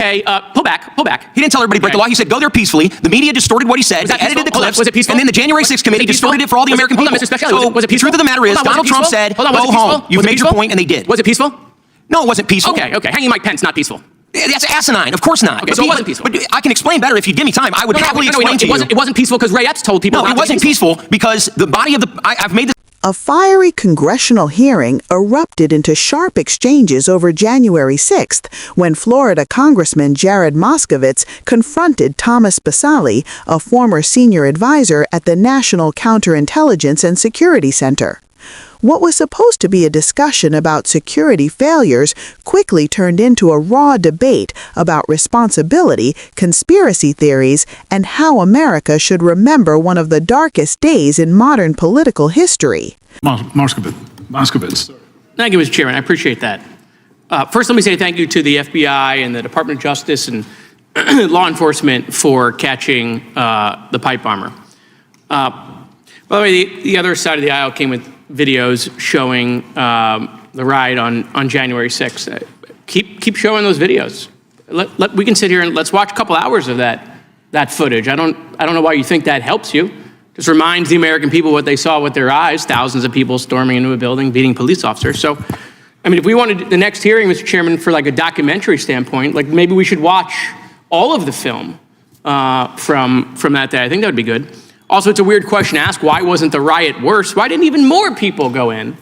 Okay, pull back. He didn't tell everybody to break the law. He said, go there peacefully. The media distorted what he said. They edited the clips. Was it peaceful? And then the January 6th committee distorted it for all the American people. Hold on, Mr. Speciale. Was it peaceful? The truth of the matter is, Donald Trump said, go home. You've made your point, and they did. Was it peaceful? No, it wasn't peaceful. Okay. Hanging Mike Pence, not peaceful. That's asinine. Of course not. Okay, so it wasn't peaceful. But I can explain better if you give me time. I would happily explain to you. It wasn't peaceful because Ray Epps told people. No, it wasn't peaceful because the body of the. I've made this. A fiery congressional hearing erupted into sharp exchanges over January 6th when Florida Congressman Jared Moskowitz confronted Thomas Speciale, a former senior advisor at the National Counterintelligence and Security Center. What was supposed to be a discussion about security failures quickly turned into a raw debate about responsibility, conspiracy theories, and how America should remember one of the darkest days in modern political history. Moskowitz. Thank you, Mr. Chairman. I appreciate that. First, let me say thank you to the FBI and the Department of Justice and law enforcement for catching the pipe bomber. By the way, the other side of the aisle came with videos showing the riot on January 6th. Keep showing those videos. We can sit here and let's watch a couple hours of that footage. I don't know why you think that helps you. Just reminds the American people what they saw with their eyes, thousands of people storming into a building, beating police officers. So, I mean, if we wanted the next hearing, Mr. Chairman, for like a documentary standpoint, like maybe we should watch all of the film from that day. I think that would be good. Also, it's a weird question to ask. Why wasn't the riot worse? Why didn't even more people go in?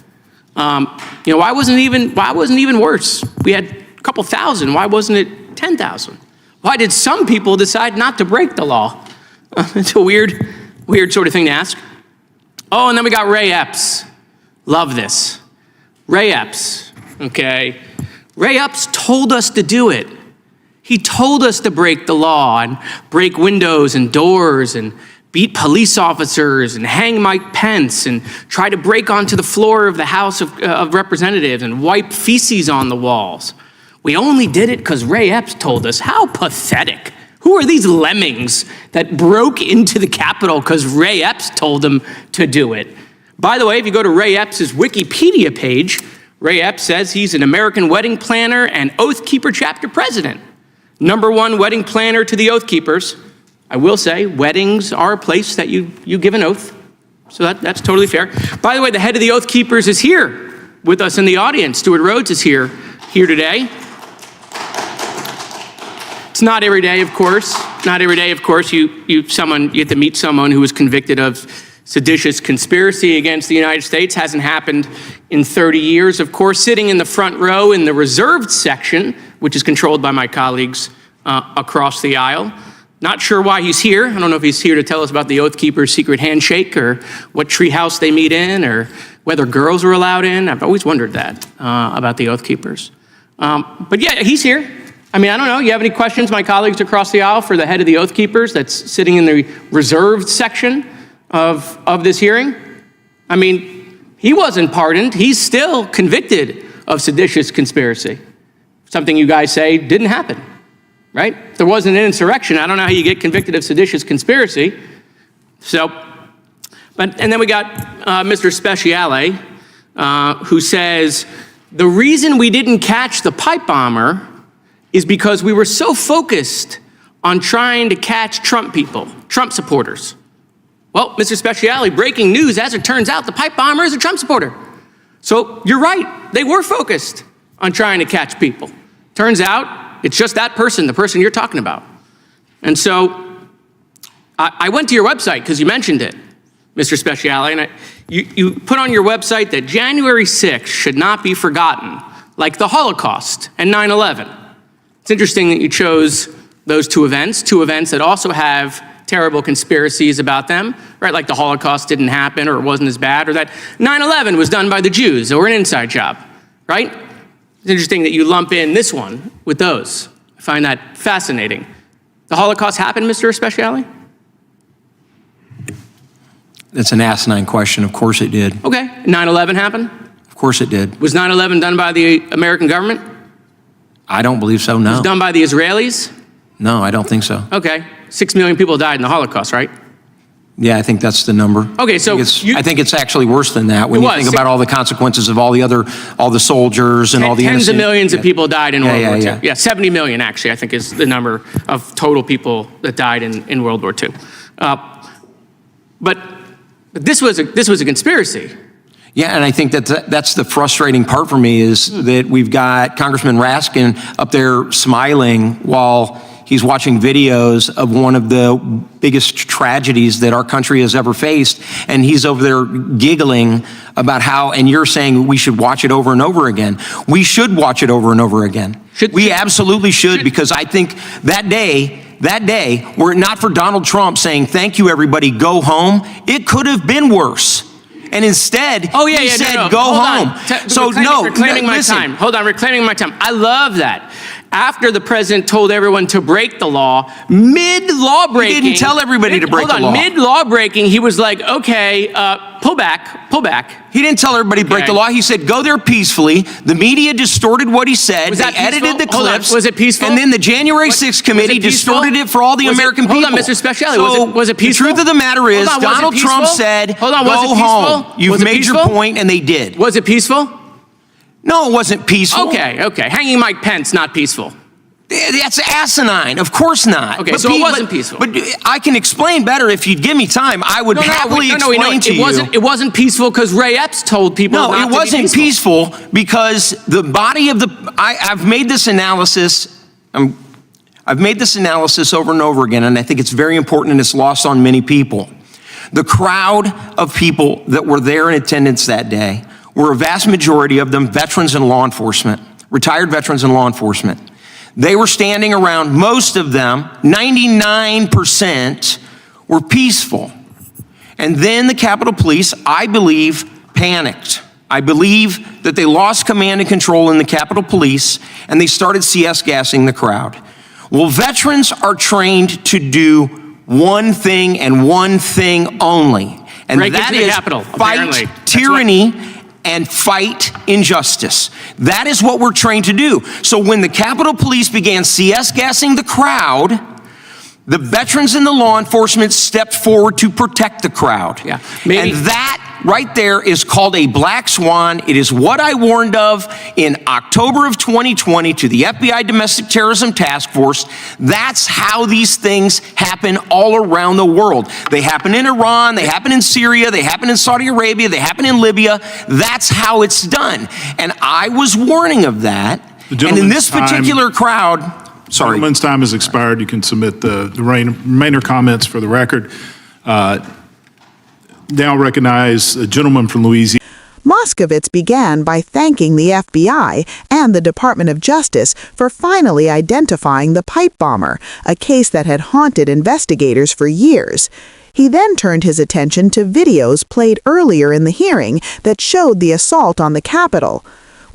Why wasn't it even worse? We had a couple thousand. Why wasn't it 10,000? Why did some people decide not to break the law? It's a weird sort of thing to ask. Oh, and then we got Ray Epps. Love this. Ray Epps, okay? Ray Epps told us to do it. He told us to break the law and break windows and doors and beat police officers and hang Mike Pence and try to break onto the floor of the House of Representatives and wipe feces on the walls. We only did it because Ray Epps told us. How pathetic. Who are these lemmings that broke into the Capitol because Ray Epps told them to do it? By the way, if you go to Ray Epps' Wikipedia page, Ray Epps says he's an American wedding planner and Oath Keeper chapter president. #1 wedding planner to the Oath Keepers. I will say, weddings are a place that you give an oath. So that's totally fair. By the way, the head of the Oath Keepers is here with us in the audience. Stewart Rhodes is here today. It's not every day, of course. Not every day, of course, you get to meet someone who was convicted of seditious conspiracy against the United States. Hasn't happened in 30 years, of course. Sitting in the front row in the reserved section, which is controlled by my colleagues across the aisle. Not sure why he's here. I don't know if he's here to tell us about the Oath Keepers' secret handshake or what treehouse they meet in or whether girls are allowed in. I've always wondered that about the Oath Keepers. But yeah, he's here. I mean, I don't know. You have any questions, my colleagues across the aisle, for the head of the Oath Keepers that's sitting in the reserved section of this hearing? I mean, he wasn't pardoned. He's still convicted of seditious conspiracy. Something you guys say didn't happen. Right? If there wasn't an insurrection, I don't know how you get convicted of seditious conspiracy. And then we got Mr. Speciale, who says, the reason we didn't catch the pipe bomber is because we were so focused on trying to catch Trump people, Trump supporters. Well, Mr. Speciale, breaking news, as it turns out, the pipe bomber is a Trump supporter. So you're right, they were focused on trying to catch people. Turns out, it's just that person, the person you're talking about. And so I went to your website because you mentioned it, Mr. Speciale, and you put on your website that January 6th should not be forgotten, like the Holocaust and 9/11. It's interesting that you chose those two events that also have terrible conspiracies about them, right? Like the Holocaust didn't happen or it wasn't as bad, or that 9/11 was done by the Jews or an inside job, right? It's interesting that you lump in this one with those. I find that fascinating. The Holocaust happened, Mr. Speciale? That's an asinine question. Of course it did. Okay. 9/11 happened? Of course it did. Was 9/11 done by the American government? I don't believe so, no. Was it done by the Israelis? No, I don't think so. Okay. 6 million people died in the Holocaust, right? Yeah, I think that's the number. Okay, so I think it's actually worse than that when you think about all the consequences of all the soldiers and all the tens innocent. of millions of people died in World War II. yeah. Yeah, 70 million actually, I think is the number of total people that died in World War II. But this was a conspiracy. Yeah, and I think that's the frustrating part for me is that we've got Congressman Raskin up there smiling while he's watching videos of one of the biggest tragedies that our country has ever faced, and he's over there giggling about how, and you're saying we should watch it over and over again. We should watch it over and over again. We absolutely should, because I think that day, were it not for Donald Trump saying, "Thank you, everybody, go home," it could have been worse. And instead, he said, "Go home." Reclaiming my time. Hold on, reclaiming my time. I love that. After the president told everyone to break the law, mid-law breaking. He didn't tell everybody to break the law. Mid-law breaking, he was like, okay, pull back. He didn't tell everybody to break the law. He said, go there peacefully. The media distorted what he said. Was that they edited the clips. Was it peaceful? And then the January 6th committee distorted it for all the American people. Hold on, Mr. Speciale, was it peaceful? The truth of the matter is, Donald Trump said, go home. You've made your point, and they did. Was it peaceful? No, it wasn't peaceful. Okay. Hanging Mike Pence, not peaceful. That's asinine. Of course not. Okay, so it wasn't peaceful. But I can explain better if you'd give me time. I would happily explain to you. It wasn't peaceful because Ray Epps told people not to be peaceful. No, it wasn't peaceful because the body of the... I've made this analysis... I've made this analysis over and over again, and I think it's very important and it's lost on many people. The crowd of people that were there in attendance that day were a vast majority of them veterans and law enforcement, retired veterans and law enforcement. They were standing around, most of them, 99%, were peaceful. And then the Capitol Police, I believe, panicked. I believe that they lost command and control in the Capitol Police, and they started CS gassing the crowd. Well, veterans are trained to do one thing and one thing only, and that is fight tyranny and fight injustice. That is what we're trained to do. So when the Capitol Police began CS gassing the crowd, the veterans and the law enforcement stepped forward to protect the crowd. Yeah, and that right there is called a black swan. It is what I warned of in October of 2020 to the FBI Domestic Terrorism Task Force. That's how these things happen all around the world. They happen in Iran, they happen in Syria, they happen in Saudi Arabia, they happen in Libya. That's how it's done. And I was warning of that. And in this particular crowd, sorry. The gentleman's time has expired. You can submit the remainder comments for the record. Now recognize a gentleman from Louisiana. Moskowitz began by thanking the FBI and the Department of Justice for finally identifying the pipe bomber, a case that had haunted investigators for years. He then turned his attention to videos played earlier in the hearing that showed the assault on the Capitol.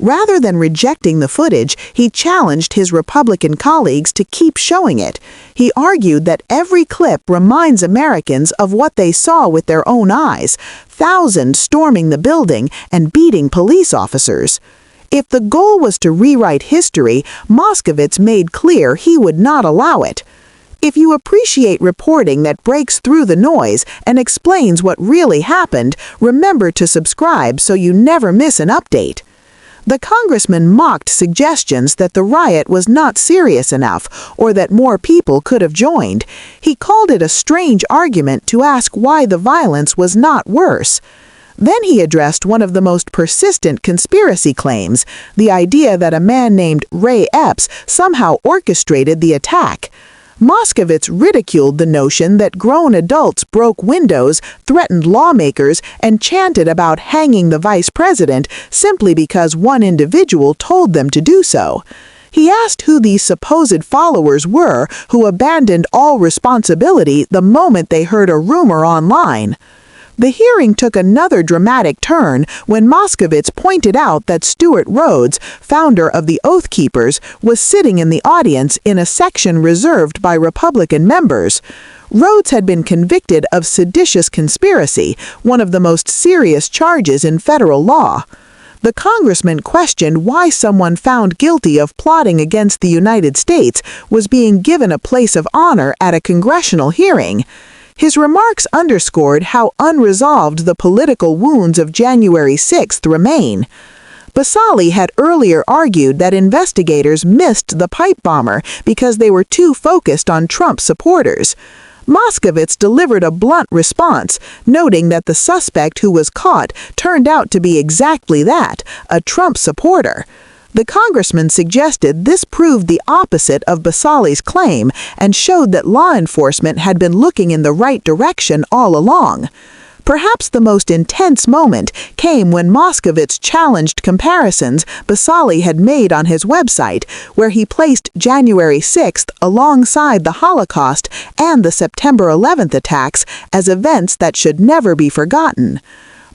Rather than rejecting the footage, he challenged his Republican colleagues to keep showing it. He argued that every clip reminds Americans of what they saw with their own eyes, thousands storming the building and beating police officers. If the goal was to rewrite history, Moskowitz made clear he would not allow it. If you appreciate reporting that breaks through the noise and explains what really happened, remember to subscribe so you never miss an update. The congressman mocked suggestions that the riot was not serious enough or that more people could have joined. He called it a strange argument to ask why the violence was not worse. Then he addressed one of the most persistent conspiracy claims, the idea that a man named Ray Epps somehow orchestrated the attack. Moskowitz ridiculed the notion that grown adults broke windows, threatened lawmakers, and chanted about hanging the vice president simply because one individual told them to do so. He asked who these supposed followers were who abandoned all responsibility the moment they heard a rumor online. The hearing took another dramatic turn when Moskowitz pointed out that Stewart Rhodes, founder of the Oath Keepers, was sitting in the audience in a section reserved by Republican members. Rhodes had been convicted of seditious conspiracy, one of the most serious charges in federal law. The congressman questioned why someone found guilty of plotting against the United States was being given a place of honor at a congressional hearing. His remarks underscored how unresolved the political wounds of January 6th remain. Speciale had earlier argued that investigators missed the pipe bomber because they were too focused on Trump supporters. Moskowitz delivered a blunt response, noting that the suspect who was caught turned out to be exactly that, a Trump supporter. The congressman suggested this proved the opposite of Speciale's claim and showed that law enforcement had been looking in the right direction all along. Perhaps the most intense moment came when Moskowitz challenged comparisons Speciale had made on his website, where he placed January 6th alongside the Holocaust and the September 11th attacks as events that should never be forgotten.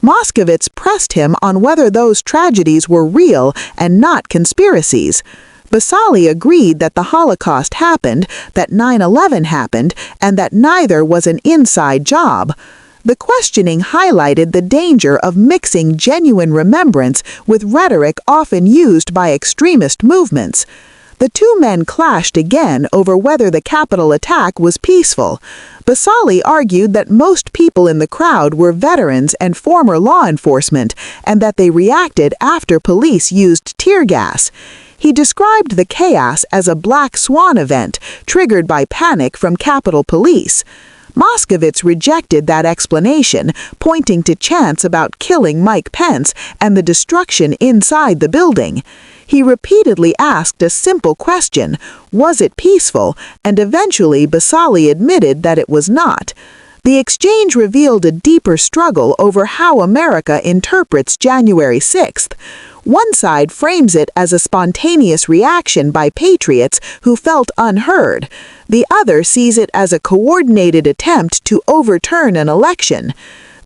Moskowitz pressed him on whether those tragedies were real and not conspiracies. Speciale agreed that the Holocaust happened, that 9/11 happened, and that neither was an inside job. The questioning highlighted the danger of mixing genuine remembrance with rhetoric often used by extremist movements. The two men clashed again over whether the Capitol attack was peaceful. Speciale argued that most people in the crowd were veterans and former law enforcement, and that they reacted after police used tear gas. He described the chaos as a black swan event triggered by panic from Capitol Police. Moskowitz rejected that explanation, pointing to chants about killing Mike Pence and the destruction inside the building. He repeatedly asked a simple question, was it peaceful? And eventually Speciale admitted that it was not. The exchange revealed a deeper struggle over how America interprets January 6th. One side frames it as a spontaneous reaction by patriots who felt unheard. The other sees it as a coordinated attempt to overturn an election.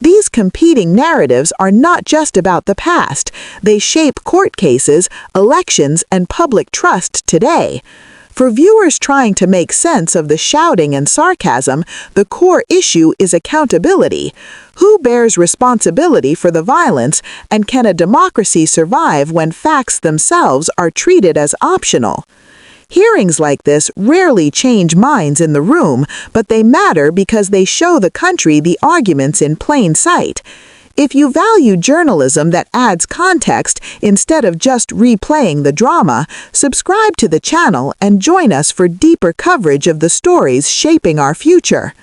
These competing narratives are not just about the past. They shape court cases, elections, and public trust today. For viewers trying to make sense of the shouting and sarcasm, the core issue is accountability. Who bears responsibility for the violence, and can a democracy survive when facts themselves are treated as optional? Hearings like this rarely change minds in the room, but they matter because they show the country the arguments in plain sight. If you value journalism that adds context instead of just replaying the drama, subscribe to the channel and join us for deeper coverage of the stories shaping our future.